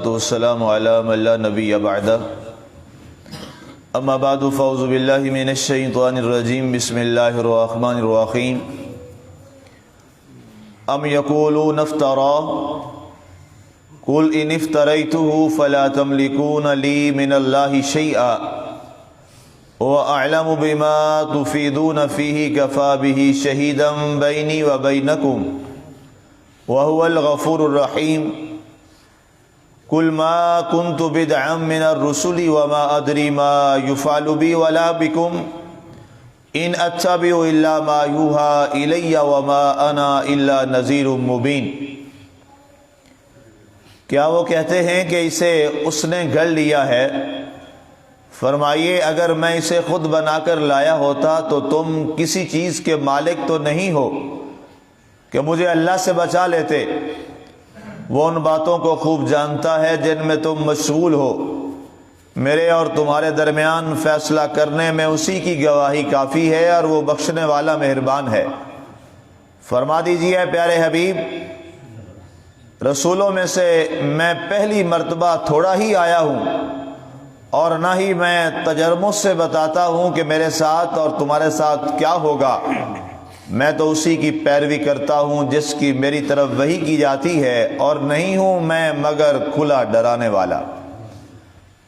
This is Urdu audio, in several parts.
والصلاة والسلام على من لا نبي بعده اما بعد فاعوذ باللہ من الشیطان الرجیم بسم اللہ الرحمن الرحیم ام یقولون افترا قل ان افتریته فلا تملکون لی من اللہ شیئا وَأَعْلَمُ بِمَا تُفِيدُونَ فِيهِ كَفَى بِهِ شَهِيدًا بَيْنِي وَبَيْنَكُمْ وَهُوَ الْغَفُورُ الرَّحِيمُ قُلْ مَا كُنْتُ بِدْعًا مِنَ الرُّسُلِ وَمَا أَدْرِي مَا يُفْعَلُ بِي وَلَا بِكُمْ إِنْ أَتَّبِعُ إِلَّا مَا يُوحَى إِلَيَّ وَمَا أَنَا إِلَّا نَذِيرٌ مُبِينٌ۔ کیا وہ کہتے ہیں کہ اسے اس نے گھڑ لیا ہے؟ فرمائیے اگر میں اسے خود بنا کر لایا ہوتا تو تم کسی چیز کے مالک تو نہیں ہو کہ مجھے اللہ سے بچا لیتے۔ وہ ان باتوں کو خوب جانتا ہے جن میں تم مشغول ہو، میرے اور تمہارے درمیان فیصلہ کرنے میں اسی کی گواہی کافی ہے اور وہ بخشنے والا مہربان ہے۔ فرما دیجئے اے پیارے حبیب، رسولوں میں سے میں پہلی مرتبہ تھوڑا ہی آیا ہوں اور نہ ہی میں تجربوں سے بتاتا ہوں کہ میرے ساتھ اور تمہارے ساتھ کیا ہوگا۔ میں تو اسی کی پیروی کرتا ہوں جس کی میری طرف وحی کی جاتی ہے، اور نہیں ہوں میں مگر کھلا ڈرانے والا۔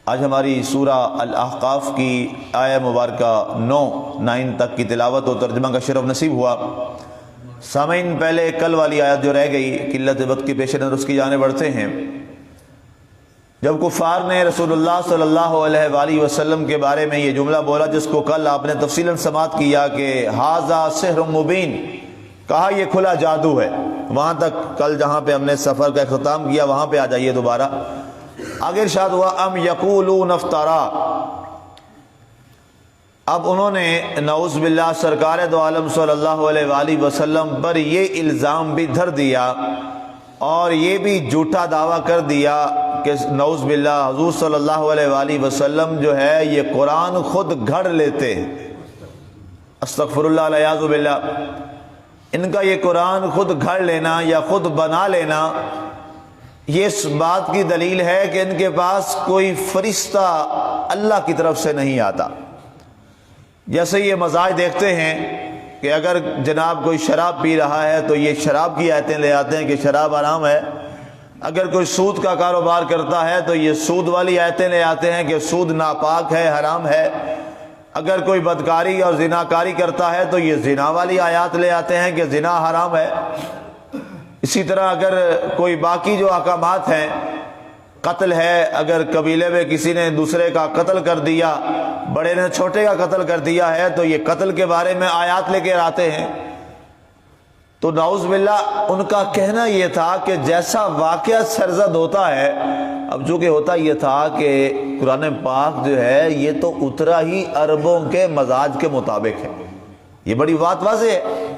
آج ہماری سورہ الاحقاف کی آیہ مبارکہ 9 تک کی تلاوت و ترجمہ کا شرف نصیب ہوا۔ سامعین، پہلے کل والی آیت جو رہ گئی، قلت وقت کے پیش نظر اس کی جانب بڑھتے ہیں۔ جب کفار نے رسول اللہ صلی اللہ علیہ وآلہ وسلم کے بارے میں یہ جملہ بولا جس کو کل آپ نے تفصیلاً سماعت کیا کہ ھذا سحر مبین، کہا یہ کھلا جادو ہے، وہاں تک کل جہاں پہ ہم نے سفر کا اختتام کیا وہاں پہ آ جائیے دوبارہ۔ آگے ارشاد ہوا ام یقولون افترا، اب انہوں نے نعوذ باللہ سرکار دو عالم صلی اللہ علیہ وآلہ وسلم پر یہ الزام بھی دھر دیا اور یہ بھی جھوٹا دعویٰ کر دیا کہ نعوذ باللہ حضور صلی اللہ علیہ وآلہ وسلم جو ہے یہ قرآن خود گھڑ لیتے ہیں۔ استغفر اللہ والعیاذ باللہ، ان کا یہ قرآن خود گھڑ لینا یا خود بنا لینا یہ اس بات کی دلیل ہے کہ ان کے پاس کوئی فرشتہ اللہ کی طرف سے نہیں آتا۔ جیسے یہ مزاج دیکھتے ہیں کہ اگر جناب کوئی شراب پی رہا ہے تو یہ شراب کی آیتیں لے آتے ہیں کہ شراب حرام ہے، اگر کوئی سود کا کاروبار کرتا ہے تو یہ سود والی آیتیں لے آتے ہیں کہ سود ناپاک ہے، حرام ہے، اگر کوئی بدکاری اور زناکاری کرتا ہے تو یہ زنا والی آیات لے آتے ہیں کہ زنا حرام ہے۔ اسی طرح اگر کوئی باقی جو احکامات ہیں، قتل ہے، اگر قبیلے میں کسی نے دوسرے کا قتل کر دیا، بڑے نے چھوٹے کا قتل کر دیا ہے تو یہ قتل کے بارے میں آیات لے کے آتے ہیں۔ تو نعوذ باللہ ان کا کہنا یہ تھا کہ جیسا واقعہ سرزد ہوتا ہے، اب چونکہ ہوتا یہ تھا کہ قرآن پاک جو ہے یہ تو اترا ہی عربوں کے مزاج کے مطابق ہے، یہ بڑی بات واضح ہے۔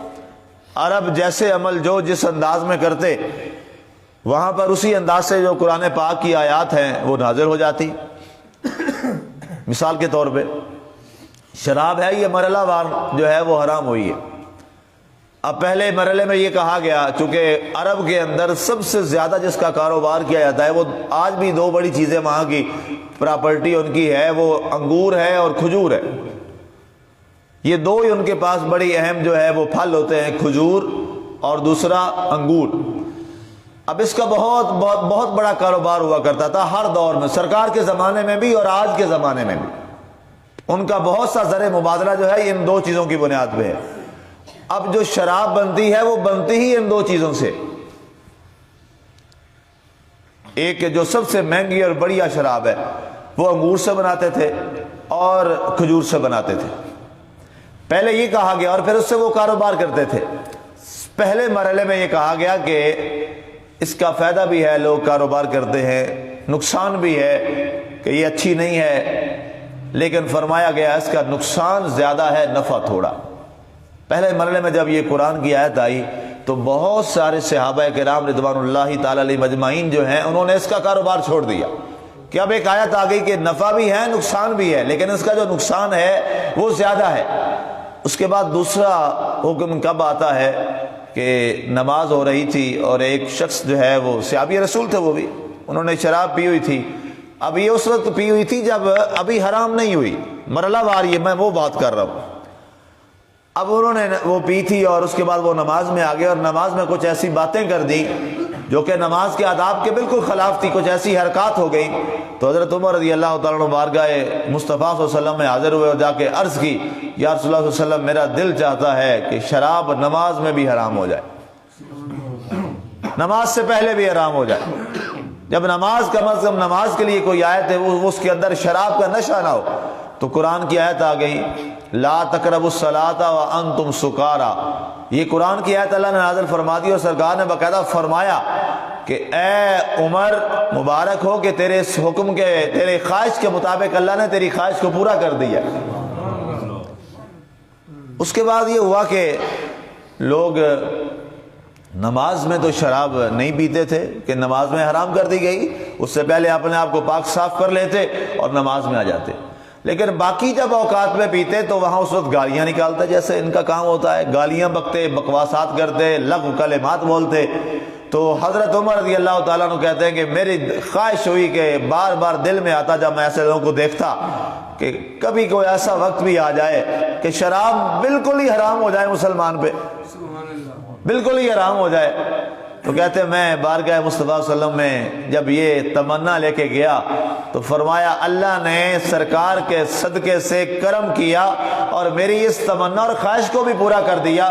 عرب جیسے عمل جو جس انداز میں کرتے، وہاں پر اسی انداز سے جو قرآن پاک کی آیات ہیں وہ نازل ہو جاتی۔ مثال کے طور پہ شراب ہے، یہ مرحلہ وار جو ہے وہ حرام ہوئی ہے۔ اب پہلے مرحلے میں یہ کہا گیا چونکہ عرب کے اندر سب سے زیادہ جس کا کاروبار کیا جاتا ہے، وہ آج بھی دو بڑی چیزیں وہاں کی پراپرٹی ان کی ہے، وہ انگور ہے اور کھجور ہے۔ یہ دو ہی ان کے پاس بڑی اہم جو ہے وہ پھل ہوتے ہیں، کھجور اور دوسرا انگور۔ اب اس کا بہت بہت بہت بڑا کاروبار ہوا کرتا تھا ہر دور میں، سرکار کے زمانے میں بھی اور آج کے زمانے میں بھی۔ ان کا بہت سا زر مبادلہ جو ہے ان دو چیزوں کی بنیاد پہ ہے۔ اب جو شراب بنتی ہے وہ بنتی ہی ان دو چیزوں سے، ایک جو سب سے مہنگی اور بڑھیا شراب ہے وہ انگور سے بناتے تھے اور کھجور سے بناتے تھے۔ پہلے یہ کہا گیا اور پھر اس سے وہ کاروبار کرتے تھے۔ پہلے مرحلے میں یہ کہا گیا کہ اس کا فائدہ بھی ہے، لوگ کاروبار کرتے ہیں، نقصان بھی ہے کہ یہ اچھی نہیں ہے، لیکن فرمایا گیا اس کا نقصان زیادہ ہے، نفع تھوڑا۔ پہلے مرحلے میں جب یہ قرآن کی آیت آئی تو بہت سارے صحابہ کرام رضوان اللہ تعالی علیہ مجمعین جو ہیں انہوں نے اس کا کاروبار چھوڑ دیا کہ اب ایک آیت آ گئی کہ نفع بھی ہے نقصان بھی ہے، لیکن اس کا جو نقصان ہے وہ زیادہ ہے۔ اس کے بعد دوسرا حکم کب آتا ہے کہ نماز ہو رہی تھی اور ایک شخص جو ہے وہ صحابی رسول تھے، وہ بھی انہوں نے شراب پی ہوئی تھی. اب یہ اس وقت پی ہوئی تھی جب ابھی حرام نہیں ہوئی, مرحلہ وار یہ میں وہ بات کر رہا ہوں. اب انہوں نے وہ پی تھی اور اس کے بعد وہ نماز میں آ گئے اور نماز میں کچھ ایسی باتیں کر دی جو کہ نماز کے آداب کے بالکل خلاف تھی, کچھ ایسی حرکات ہو گئی. تو حضرت عمر رضی اللہ تعالیٰ عنہ بارگاہ مصطفیٰ صلی اللہ علیہ وسلم میں حاضر ہوئے اور جا کے عرض کی, یا رسول اللہ صلی اللہ علیہ وسلم میرا دل چاہتا ہے کہ شراب نماز میں بھی حرام ہو جائے, نماز سے پہلے بھی حرام ہو جائے. جب نماز کم از کم نماز کے لیے کوئی آیت ہے وہ اس کے اندر شراب کا نشہ نہ ہو. تو قرآن کی آیت آ گئی, لا تقربوا الصلاۃ وانتم سکارا. یہ قرآن کی آیت اللہ نے نازل فرما دی اور سرکار نے باقاعدہ فرمایا کہ اے عمر مبارک ہو کہ تیرے اس حکم کے, تیرے خواہش کے مطابق اللہ نے تیری خواہش کو پورا کر دیا. اس کے بعد یہ ہوا کہ لوگ نماز میں تو شراب نہیں پیتے تھے کہ نماز میں حرام کر دی گئی, اس سے پہلے اپنے آپ کو پاک صاف کر لیتے اور نماز میں آ جاتے. لیکن باقی جب اوقات میں پیتے تو وہاں اس وقت گالیاں نکالتے, جیسے ان کا کام ہوتا ہے, گالیاں بکتے, بکواسات کرتے, لغو کلمات بولتے. تو حضرت عمر رضی اللہ تعالیٰ عنہ کہتے ہیں کہ میری خواہش ہوئی کہ بار بار دل میں آتا جب میں ایسے لوگوں کو دیکھتا کہ کبھی کوئی ایسا وقت بھی آ جائے کہ شراب بالکل ہی حرام ہو جائے مسلمان پہ, بالکل ہی حرام ہو جائے. تو کہتے میں بارگاہ مصطفیٰ صلی اللہ علیہ وسلم میں جب یہ تمنا لے کے گیا تو فرمایا اللہ نے سرکار کے صدقے سے کرم کیا اور میری اس تمنا اور خواہش کو بھی پورا کر دیا.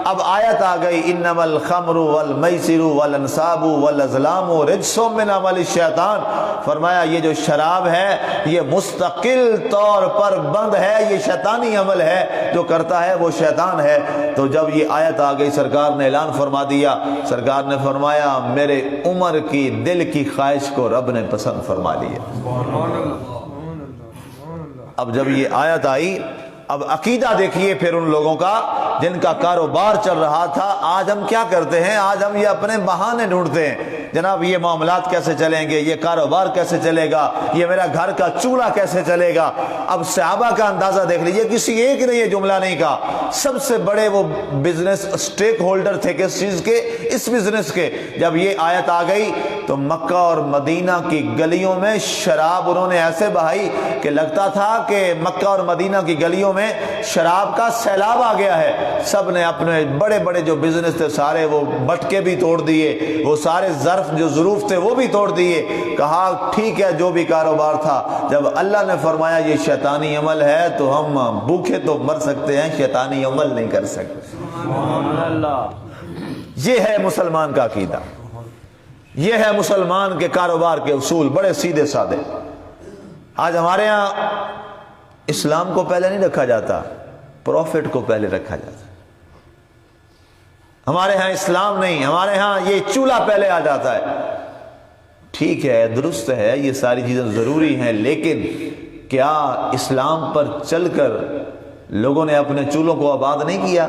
اب آیت آ گئی, انما الخمر والمیسر والانصاب والازلام رجس من عمل الشیطان. فرمایا یہ جو شراب ہے یہ مستقل طور پر بند ہے, یہ شیطانی عمل ہے, جو کرتا ہے وہ شیطان ہے. تو جب یہ آیت آ گئی سرکار نے اعلان فرما دیا, سرکار نے فرمایا میرے عمر کی دل کی خواہش کو رب نے پسند فرما لیا. اب جب یہ آیت آئی, اب عقیدہ دیکھیے پھر ان لوگوں کا جن کا کاروبار چل رہا تھا. آج ہم کیا کرتے ہیں, آج ہم یہ اپنے بہانے ڈھونڈتے ہیں, جناب یہ معاملات کیسے چلیں گے, یہ کاروبار کیسے چلے گا, یہ میرا گھر کا چولہا کیسے چلے گا. اب صحابہ کا اندازہ دیکھ لیجئے, کسی ایک نے یہ جملہ نہیں کہا, سب سے بڑے وہ بزنس سٹیک ہولڈر تھے کس چیز کے, اس بزنس کے. جب یہ آیت آ گئی تو مکہ اور مدینہ کی گلیوں میں شراب انہوں نے ایسے بہائی کہ لگتا تھا کہ مکہ اور مدینہ کی گلیوں میں شراب کا سیلاب آ گیا ہے. سب نے اپنے بڑے بڑے جو بزنس تھے سارے وہ بٹکے بھی توڑ دیے, وہ سارے ظرف جو ظروف تھے وہ بھی توڑ دیے. کہا ٹھیک ہے جو بھی کاروبار تھا, جب اللہ نے فرمایا یہ شیطانی عمل ہے تو ہم بھوکے تو مر سکتے ہیں, شیطانی عمل نہیں کر سکتے. سبحان اللہ. یہ ہے مسلمان کا عقیدہ, یہ ہے مسلمان کے کاروبار کے اصول, بڑے سیدھے سادے. آج ہمارے ہاں اسلام کو پہلے نہیں رکھا جاتا, پروفٹ کو پہلے رکھا جاتا. ہمارے ہاں اسلام نہیں, ہمارے ہاں یہ چولہا پہلے آ جاتا ہے. ٹھیک ہے, درست ہے, یہ ساری چیزیں ضروری ہیں, لیکن کیا اسلام پر چل کر لوگوں نے اپنے چولہوں کو آباد نہیں کیا؟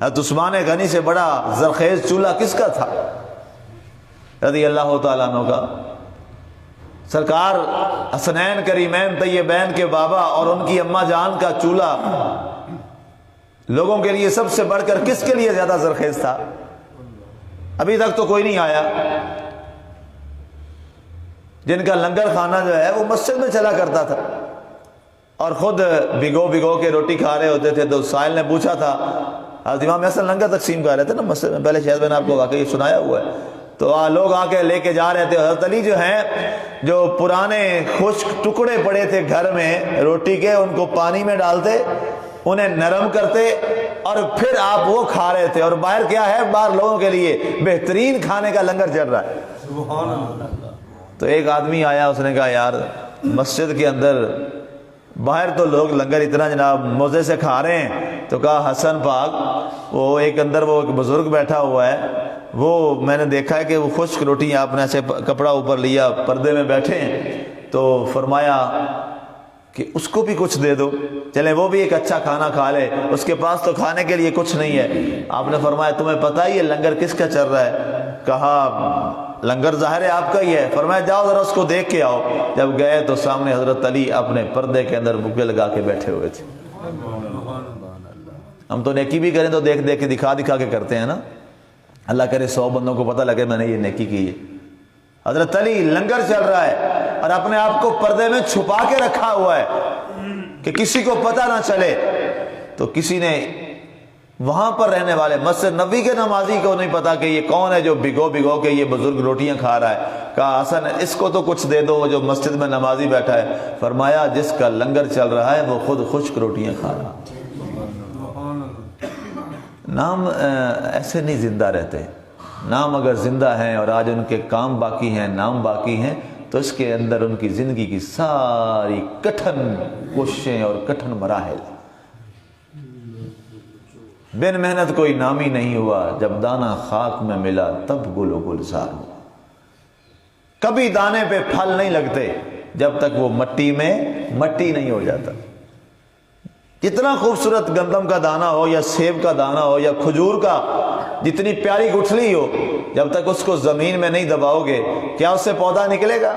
حضرت عثمان غنی سے بڑا زرخیز چولہا کس کا تھا رضی اللہ تعالیٰ عنہ کا؟ سرکار حسنین کریمین طیبین کے بابا اور ان کی اماں جان کا چولہا لوگوں کے لیے سب سے بڑھ کر کس کے لیے زیادہ زرخیز تھا؟ ابھی تک تو کوئی نہیں آیا. جن کا لنگر خانہ جو ہے وہ مسجد میں چلا کرتا تھا اور خود بھگو بھگو کے روٹی کھا رہے ہوتے تھے. تو سائل نے پوچھا تھا, امام حسن لنگر تقسیم کر رہے تھے نا مسجد میں, پہلے شاید میں نے آپ کو واقعی سنایا ہوا ہے. تو لوگ آ کے لے کے جا رہے تھے. حضرت علی جو ہیں, جو پرانے خشک ٹکڑے پڑے تھے گھر میں روٹی کے, ان کو پانی میں ڈالتے, انہیں نرم کرتے اور پھر آپ وہ کھا رہے تھے. اور باہر کیا ہے, باہر لوگوں کے لیے بہترین کھانے کا لنگر چل رہا ہے. سبحان اللہ. تو ایک آدمی آیا, اس نے کہا یار مسجد کے اندر باہر تو لوگ لنگر اتنا جناب مزے سے کھا رہے ہیں. تو کہا حسن پاک, وہ ایک اندر وہ ایک بزرگ بیٹھا ہوا ہے, وہ میں نے دیکھا ہے کہ وہ خشک روٹی آپ نے ایسے کپڑا اوپر لیا, پردے میں بیٹھے ہیں. تو فرمایا کہ اس کو بھی کچھ دے دو, چلے وہ بھی ایک اچھا کھانا کھا لے, اس کے پاس تو کھانے کے لیے کچھ نہیں ہے. آپ نے فرمایا تمہیں پتہ ہی ہے لنگر کس کا چل رہا ہے؟ کہا لنگر ظاہر ہے آپ کا ہی ہے. فرمایا جاؤ ذرا اس کو دیکھ کے آؤ. جب گئے تو سامنے حضرت علی اپنے پردے کے اندر بکے لگا کے بیٹھے ہوئے تھے. ہم تو نیکی بھی کریں تو دیکھ دیکھ کے دکھا دکھا کے کرتے ہیں نا. اللہ کرے 100 بندوں کو پتہ لگے میں نے یہ نیکی کی ہے. حضرت علی لنگر چل رہا ہے اور اپنے آپ کو پردے میں چھپا کے رکھا ہوا ہے کہ کسی کو پتہ نہ چلے. تو کسی نے وہاں پر رہنے والے مسجد نبوی کے نمازی کو نہیں پتا کہ یہ کون ہے جو بھگو بھگو کے یہ بزرگ روٹیاں کھا رہا ہے. کہا حسن اس کو تو کچھ دے دو، وہ جو مسجد میں نمازی بیٹھا ہے. فرمایا جس کا لنگر چل رہا ہے وہ خود خشک روٹیاں کھا رہا. نام ایسے نہیں زندہ رہتے. نام اگر زندہ ہیں اور آج ان کے کام باقی ہیں، نام باقی ہیں، تو اس کے اندر ان کی زندگی کی ساری کٹھن کوششیں اور کٹھن مراحل. بن محنت کوئی نامی نہیں ہوا، جب دانہ خاک میں ملا تب گل و گلزار ہوا. کبھی دانے پہ پھل نہیں لگتے جب تک وہ مٹی میں مٹی نہیں ہو جاتا. جتنا خوبصورت گندم کا دانہ ہو یا سیب کا دانہ ہو یا کھجور کا جتنی پیاری گٹھلی ہو، جب تک اس کو زمین میں نہیں دباؤ گے کیا اس سے پودا نکلے گا؟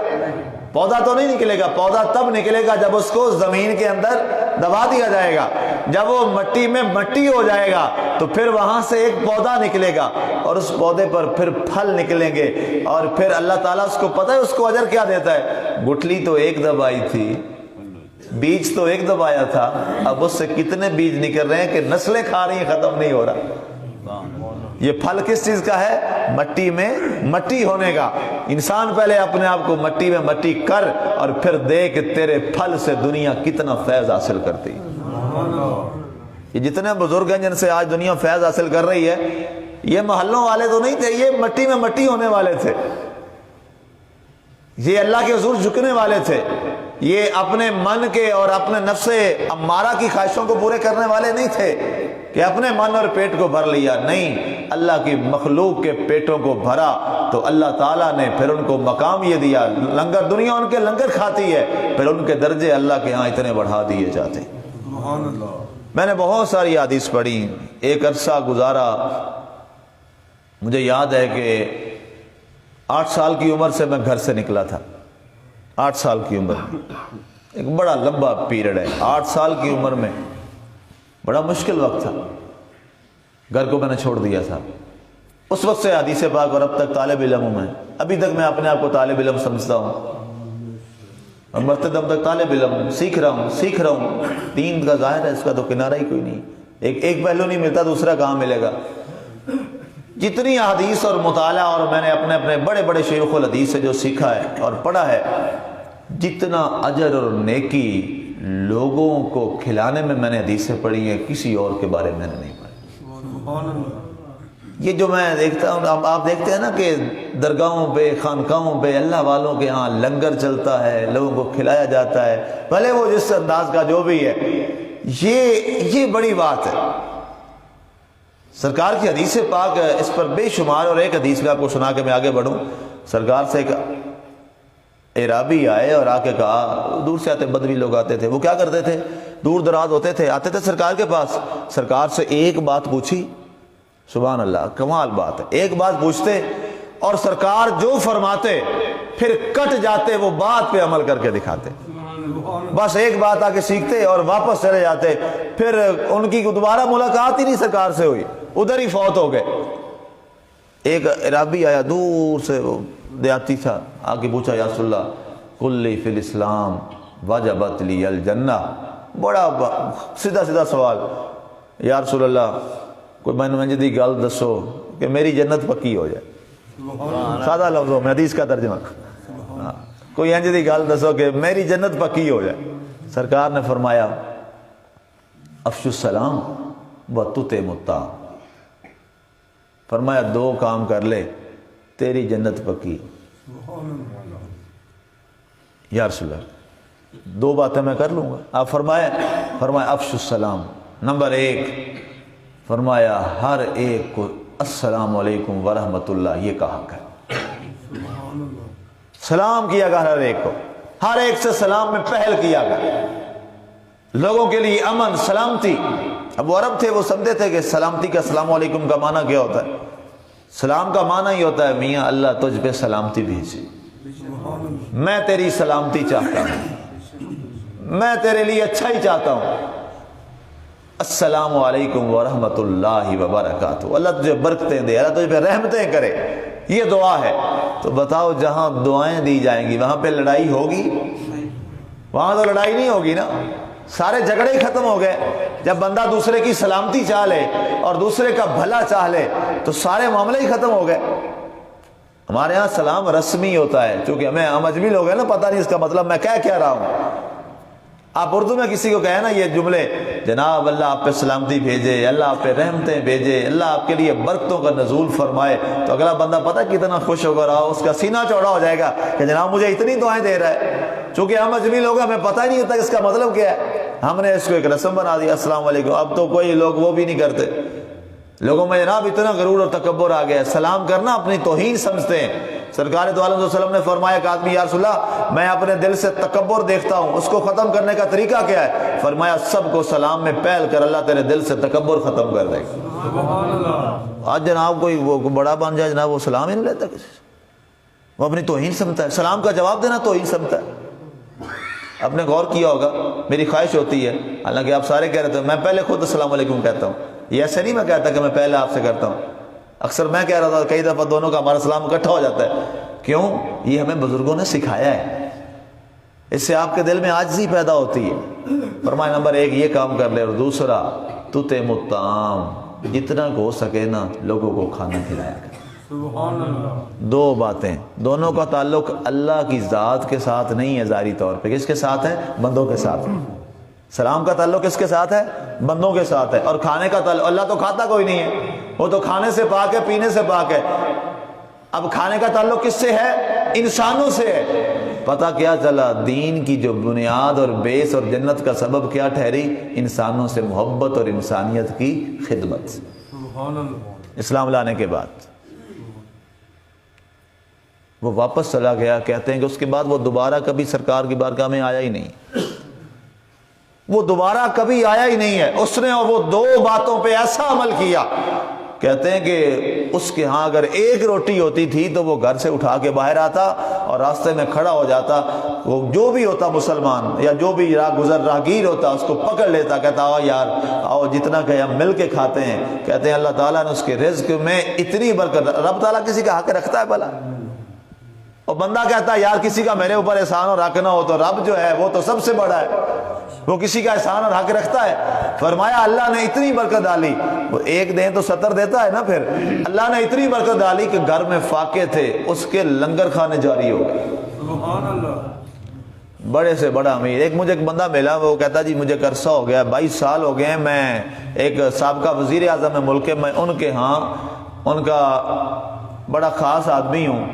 پودا تو نہیں نکلے گا. پودا تب نکلے گا جب اس کو زمین کے اندر دبا دیا جائے گا. جب وہ مٹی میں مٹی ہو جائے گا تو پھر وہاں سے ایک پودا نکلے گا اور اس پودے پر پھر پھل نکلیں گے. اور پھر اللہ تعالیٰ اس کو پتہ ہے اس کو اجر کیا دیتا ہے. گٹھلی تو ایک دبائی تھی، بیج تو ایک دبایا تھا، اب اس سے کتنے بیج نکل رہے ہیں کہ نسلیں کھا رہی ہیں، ختم نہیں ہو رہا. یہ پھل کس چیز کا ہے؟ مٹی میں مٹی ہونے کا. انسان پہلے اپنے آپ کو مٹی میں مٹی کر اور پھر دیکھ تیرے پھل سے دنیا کتنا فیض حاصل کرتی. یہ جتنے بزرگ ہیں جن سے آج دنیا فیض حاصل کر رہی ہے، یہ محلوں والے تو نہیں تھے، یہ مٹی میں مٹی ہونے والے تھے. یہ اللہ کے حضور جھکنے والے تھے. یہ اپنے من کے اور اپنے نفس امارہ کی خواہشوں کو پورے کرنے والے نہیں تھے کہ اپنے من اور پیٹ کو بھر لیا. نہیں، اللہ کی مخلوق کے پیٹوں کو بھرا تو اللہ تعالیٰ نے پھر ان کو مقام یہ دیا. لنگر دنیا ان کے لنگر کھاتی ہے، پھر ان کے درجے اللہ کے ہاں اتنے بڑھا دیے جاتے. میں نے بہت ساری حدیث پڑھی. ایک عرصہ گزارا، مجھے یاد ہے کہ 8 سال کی عمر سے میں گھر سے نکلا تھا. 8 سال کی عمر میں ایک بڑا لمبا پیریڈ ہے. 8 سال کی عمر میں بڑا مشکل وقت تھا. گھر کو میں نے چھوڑ دیا تھا. اس وقت سے حدیث پاک اور اب تک طالب علم ہوں. میں ابھی تک میں اپنے آپ کو طالب علم سمجھتا ہوں اور مرتے دم تک طالب علم سیکھ رہا ہوں. دین کا ظاہر ہے، اس کا تو کنارہ ہی کوئی نہیں. ایک پہلو نہیں ملتا، دوسرا کہاں ملے گا. جتنی حدیث اور مطالعہ اور میں نے اپنے بڑے بڑے شیوخ الحدیث سے جو سیکھا ہے اور پڑھا ہے، جتنا اجر اور نیکی لوگوں کو کھلانے میں نے حدیثیں پڑھی ہیں، کسی اور کے بارے میں نے نہیں پڑھی. یہ جو میں دیکھتا ہوں، آپ دیکھتے ہیں نا کہ درگاہوں پہ، خانقاہوں پہ اللہ والوں کے ہاں لنگر چلتا ہے، لوگوں کو کھلایا جاتا ہے، بھلے وہ جس انداز کا جو بھی ہے. یہ بڑی بات ہے. سرکار کی حدیث پاک اس پر بے شمار. اور ایک حدیث میں آپ کو سنا کے میں آگے بڑھوں. سرکار سے ایک اعرابی آئے اور آ کے کہا، دور سے آتے بدوی لوگ آتے تھے، وہ کیا کرتے تھے، دور دراز ہوتے تھے، آتے تھے سرکار کے پاس. سرکار سے ایک بات پوچھی، سبحان اللہ، کمال بات ہے. ایک بات پوچھتے اور سرکار جو فرماتے پھر کٹ جاتے، وہ بات پہ عمل کر کے دکھاتے. بس ایک بات آ کے سیکھتے اور واپس چلے جاتے. پھر ان کی دوبارہ ملاقات ہی نہیں سرکار سے ہوئی، ادھر ہی فوت ہو گئے. ایک عرابی آیا دور سے، وہ دیہاتی تھا، آ کے پوچھا، یا رسول اللہ کلی فی الاسلام وجبت لی الجنہ. بڑا سیدھا سوال. یا رسول اللہ کوئی میں جی گل دسو کہ میری جنت پکی ہو جائے. سادہ لفظوں میں حدیث کا ترجمہ. کوئی انج دی گل دسو کہ میری جنت پکی ہو جائے. سرکار نے فرمایا، افشو السلام وتطعم الطعام. فرمایا 2 کام کر لے، تیری جنت پکی. یا رسول اللہ 2 باتیں میں کر لوں گا. آپ فرمایا افشو السلام. نمبر 1 فرمایا ہر ایک کو السلام علیکم ورحمۃ اللہ یہ کہا کر. سلام کیا کر ہر ایک کو، ہر ایک سے سلام میں پہل کیا کر. لوگوں کے لیے امن، سلامتی. اب وہ عرب تھے، وہ سمجھتے تھے کہ سلامتی کا، السلام علیکم کا معنی کیا ہوتا ہے. سلام کا معنی ہی ہوتا ہے میاں اللہ تجھ پہ سلامتی بھیجے، میں تیری سلامتی چاہتا ہوں، میں تیرے لیے اچھا ہی چاہتا ہوں. السلام علیکم ورحمۃ اللہ وبرکاتہ. اللہ تجھے برکتیں دے، اللہ تجھے پہ رحمتیں کرے. یہ دعا ہے. تو بتاؤ جہاں دعائیں دی جائیں گی وہاں پہ لڑائی ہوگی؟ وہاں تو لڑائی نہیں ہوگی نا، سارے جھگڑے ہی ختم ہو گئے۔ جب بندہ دوسرے کی سلامتی چاہ لے اور دوسرے کا بھلا چاہ لے تو سارے معاملے ہی ختم ہو گئے۔ ہمارے ہاں سلام رسمی ہوتا ہے، چونکہ ہم اجمی لوگ ہیں نا، پتہ نہیں اس کا مطلب میں کیا رہا ہوں۔ آپ اردو میں کسی کو کہیں نا یہ جملے، جناب اللہ آپ پہ سلامتی بھیجے، اللہ آپ پہ رحمتیں بھیجے، اللہ آپ کے لیے برکتوں کا نزول فرمائے، تو اگلا بندہ پتہ کتنا خوش ہو کر اس کا سینہ چوڑا ہو جائے گا کہ جناب مجھے اتنی دعائیں دے رہا ہے۔ چونکہ ہم اجمی لوگ ہیں، ہمیں پتہ ہی نہیں ہوتا کہ اس کا مطلب کیا ہے، ہم نے اس کو ایک رسم بنا دیا السلام علیکم۔ اب تو کوئی لوگ وہ بھی نہیں کرتے، لوگوں میں جناب اتنا غرور اور تکبر آ گیا، سلام کرنا اپنی توہین سمجھتے ہیں۔ سرکار دو عالم صلی اللہ علیہ وسلم نے فرمایا کہ آدمی یا رسول اللہ میں اپنے دل سے تکبر دیکھتا ہوں، اس کو ختم کرنے کا طریقہ کیا ہے؟ فرمایا سب کو سلام میں پہل کر اللہ تیرے دل سے تکبر ختم کر دے گا۔ آج جناب کوئی وہ بڑا بن جائے جناب وہ سلام ہی نہیں لیتا کسی سے، وہ اپنی توہین سمجھتا ہے، سلام کا جواب دینا توہین سمجھتا ہے۔ آپ نے غور کیا ہوگا، میری خواہش ہوتی ہے، حالانکہ آپ سارے کہہ رہے تھے میں پہلے خود السلام علیکم کہتا ہوں، یہ ایسے نہیں میں کہتا کہ میں پہلے آپ سے کرتا ہوں، اکثر میں کہہ رہا تھا، کئی دفعہ دونوں کا ہمارا سلام اکٹھا ہو جاتا ہے۔ کیوں؟ یہ ہمیں بزرگوں نے سکھایا ہے، اس سے آپ کے دل میں عاجزی پیدا ہوتی ہے۔ فرمایا نمبر 1 یہ کام کر لے، اور دوسرا تطعم الطعام، جتنا ہو سکے نا لوگوں کو کھانا کھلایا کر۔ سبحان اللہ۔ دو باتیں، دونوں کا تعلق اللہ کی ذات کے ساتھ نہیں ہے ظاہری طور پہ، کس کے ساتھ ہے؟ بندوں کے ساتھ۔ سلام کا تعلق کس کے ساتھ ہے؟ بندوں کے ساتھ ہے۔ اور کھانے کا تعلق، اللہ تو کھاتا کوئی نہیں ہے، وہ تو کھانے سے پاک ہے، پینے سے پاک ہے۔ اب کھانے کا تعلق کس سے ہے؟ انسانوں سے ہے۔ پتہ کیا چلا؟ دین کی جو بنیاد اور بیس اور جنت کا سبب کیا ٹھہری؟ انسانوں سے محبت اور انسانیت کی خدمت سے۔ اسلام لانے کے بعد وہ واپس چلا گیا، کہتے ہیں کہ اس کے بعد وہ دوبارہ کبھی سرکار کی بارگاہ میں آیا ہی نہیں، وہ دوبارہ کبھی آیا ہی نہیں ہے۔ اس نے اور وہ 2 باتوں پہ ایسا عمل کیا، کہتے ہیں کہ اس کے ہاں اگر 1 روٹی ہوتی تھی تو وہ گھر سے اٹھا کے باہر آتا اور راستے میں کھڑا ہو جاتا، وہ جو بھی ہوتا مسلمان یا جو بھی راہگیر ہوتا اس کو پکڑ لیتا، کہتا آؤ یار آؤ جتنا کہ ہم مل کے کھاتے ہیں۔ کہتے ہیں اللہ تعالیٰ نے اس کے رزق میں اتنی برکت، رب تعالیٰ کسی کا حق رکھتا ہے بھلا؟ اور بندہ کہتا ہے یار کسی کا میرے اوپر احسان اور حق نہ ہو، تو رب جو ہے وہ تو سب سے بڑا ہے، وہ کسی کا احسان اور حق رکھتا ہے۔ فرمایا اللہ نے اتنی برکت ڈالی، وہ 1 دیں تو 70 دیتا ہے نا، پھر اللہ نے اتنی برکت ڈالی کہ گھر میں فاقے تھے اس کے لنگر کھانے جاری ہو گئے۔ سبحان اللہ۔ بڑے سے بڑا امیر، مجھے ایک بندہ ملا، وہ کہتا جی مجھے عرصہ ہو گیا 22 سال ہو گئے ہیں، میں ایک سابقہ وزیر اعظم ہے ملک کے، میں ان کے ہاں ان کا بڑا خاص آدمی ہوں،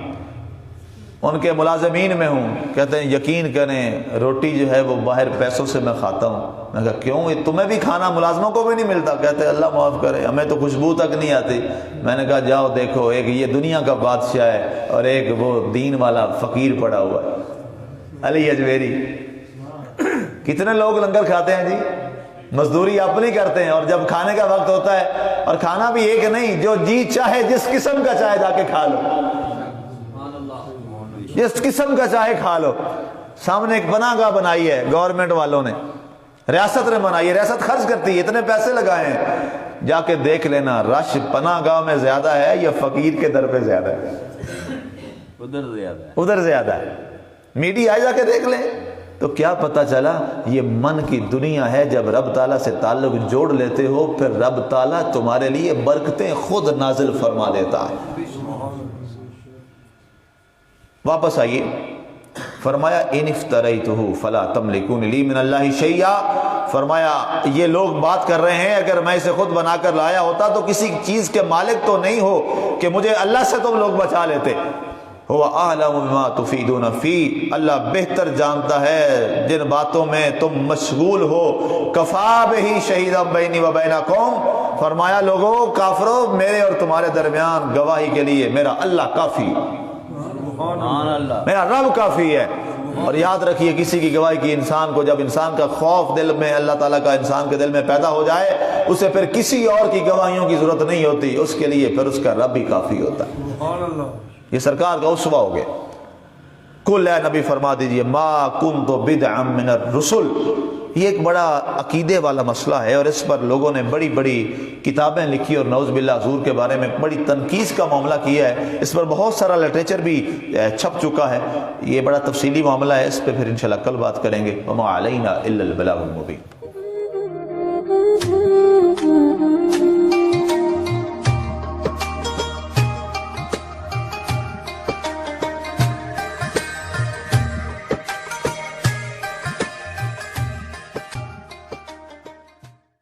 ان کے ملازمین میں ہوں۔ کہتے ہیں یقین کریں روٹی جو ہے وہ باہر پیسوں سے میں کھاتا ہوں۔ میں کہا کیوں؟ تمہیں بھی کھانا ملازموں کو بھی نہیں ملتا؟ کہتے ہیں اللہ معاف کرے ہمیں تو خوشبو تک نہیں آتی۔ میں نے کہا جاؤ دیکھو، ایک یہ دنیا کا بادشاہ ہے اور ایک وہ دین والا فقیر پڑا ہوا ہے، علی اجمیری۔ کتنے لوگ لنگر کھاتے ہیں جی، مزدوری اپنی کرتے ہیں، اور جب کھانے کا وقت ہوتا ہے، اور کھانا بھی ایک نہیں، جو جی چاہے جس قسم کا چاہے جا کے کھا لو، جس قسم کا چاہے کھا لو۔ سامنے ایک پناہ گاہ بنائی ہے گورنمنٹ والوں نے، ریاست نے بنائی ہے، ریاست خرچ کرتی ہے، اتنے پیسے لگائے ہیں، جا کے دیکھ لینا رش پناہ گاہ میں زیادہ ہے یا فقیر کے در پہ زیادہ ہے؟ ادھر زیادہ ہے۔ میڈیا جا کے دیکھ لیں تو کیا پتہ چلا؟ یہ من کی دنیا ہے، جب رب تعالیٰ سے تعلق جوڑ لیتے ہو پھر رب تعالیٰ تمہارے لیے برکتیں خود نازل فرما دیتا ہے۔ واپس آئیے، فرمایا ان افتریتہ فلا تملکون لی من اللہ شیئا۔ فرمایا یہ لوگ بات کر رہے ہیں اگر میں اسے خود بنا کر لایا ہوتا تو کسی چیز کے مالک تو نہیں ہو کہ مجھے اللہ سے تم لوگ بچا لیتے۔ هو اعلم بما تفیدون فی، اللہ بہتر جانتا ہے جن باتوں میں تم مشغول ہو۔ کفا بہ شہیدا بینی و بینکم، فرمایا لوگوں کافروں میرے اور تمہارے درمیان گواہی کے لیے میرا اللہ کافی، میرا رب کافی ہے۔ اور یاد رکھیے کسی کی گواہی کی انسان کو، جب انسان کا خوف دل میں اللہ تعالیٰ کا انسان کے دل میں پیدا ہو جائے، اسے پھر کسی اور کی گواہیوں کی ضرورت نہیں ہوتی، اس کے لیے پھر اس کا رب بھی کافی ہوتا ہے۔ یہ سرکار کا اسوہ ہو گیا۔ کل اے نبی فرما دیجئے ما کنت بدعا من الرسل، یہ ایک بڑا عقیدے والا مسئلہ ہے، اور اس پر لوگوں نے بڑی بڑی کتابیں لکھی اور نعوذ باللہ حضور کے بارے میں بڑی تنقید کا معاملہ کیا ہے۔ اس پر بہت سارا لٹریچر بھی چھپ چکا ہے، یہ بڑا تفصیلی معاملہ ہے، اس پہ پھر انشاءاللہ کل بات کریں گے۔ وما علینا الا البلاغ المبین۔